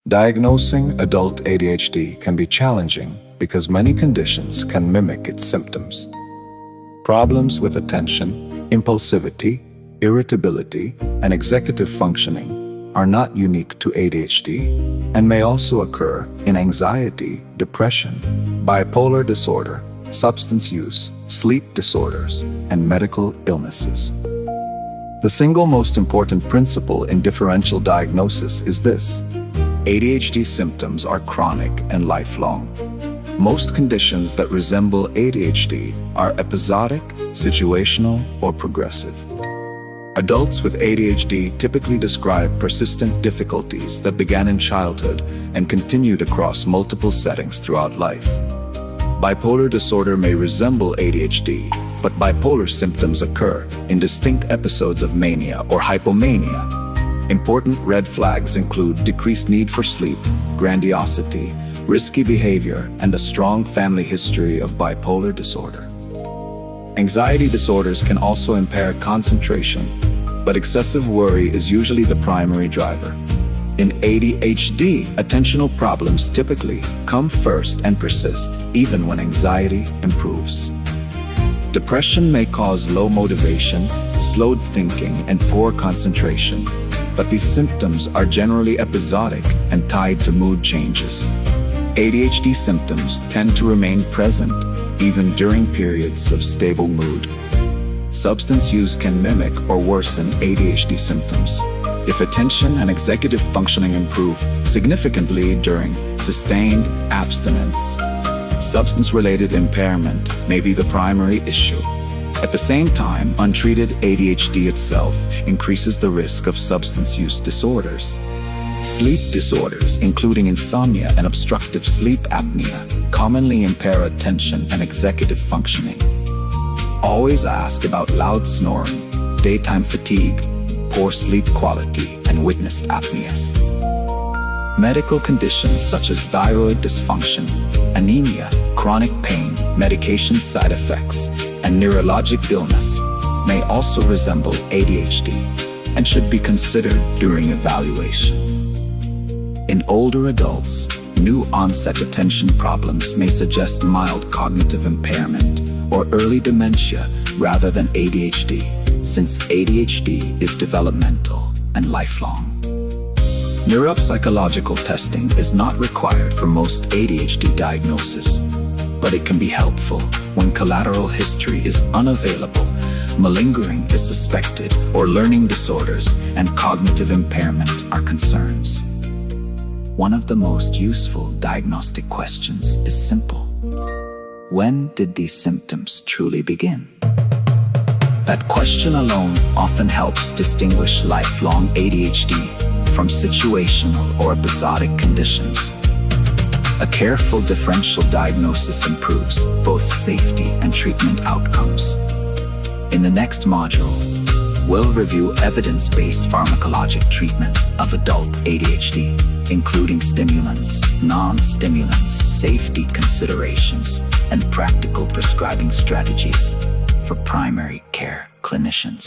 Diagnosing adult ADHD can be challenging because many conditions can mimic its symptoms. Problems with attention, impulsivity, irritability, and executive functioning are not unique to ADHD and may also occur in anxiety, depression, bipolar disorder, substance use, sleep disorders, and medical illnesses. The single most important principle in differential diagnosis is this: ADHD symptoms are chronic and lifelong. Most conditions that resemble ADHD are episodic, situational, or progressive. Adults with ADHD typically describe persistent difficulties that began in childhood and continued across multiple settings throughout life. Bipolar disorder may resemble ADHD, but bipolar symptoms occur in distinct episodes of mania or hypomania. Important red flags include decreased need for sleep, grandiosity, risky behavior, and a strong family history of bipolar disorder. Anxiety disorders can also impair concentration, but excessive worry is usually the primary driver. In ADHD, attentional problems typically come first and persist, even when anxiety improves. Depression may cause low motivation, slowed thinking, and poor concentration, but these symptoms are generally episodic and tied to mood changes. ADHD symptoms tend to remain present even during periods of stable mood. Substance use can mimic or worsen ADHD symptoms if attention and executive functioning improve significantly during sustained abstinence. Substance-related impairment may be the primary issue. At the same time, untreated ADHD itself increases the risk of substance use disorders. Sleep disorders, including insomnia and obstructive sleep apnea, commonly impair attention and executive functioning. Always ask about loud snoring, daytime fatigue, poor sleep quality, and witnessed apneas. Medical conditions such as thyroid dysfunction, anemia, chronic pain, medication side effects, and neurologic illness may also resemble ADHD and should be considered during evaluation. In older adults, new onset attention problems may suggest mild cognitive impairment or early dementia rather than ADHD, since ADHD is developmental and lifelong. Neuropsychological testing is not required for most ADHD diagnosis, but it can be helpful when collateral history is unavailable, malingering is suspected, or learning disorders and cognitive impairment are concerns. One of the most useful diagnostic questions is simple: when did these symptoms truly begin? That question alone often helps distinguish lifelong ADHD from situational or episodic conditions. A careful differential diagnosis improves both safety and treatment outcomes. In the next module, we'll review evidence-based pharmacologic treatment of adult ADHD, including stimulants, non-stimulants, safety considerations, and practical prescribing strategies for primary care clinicians.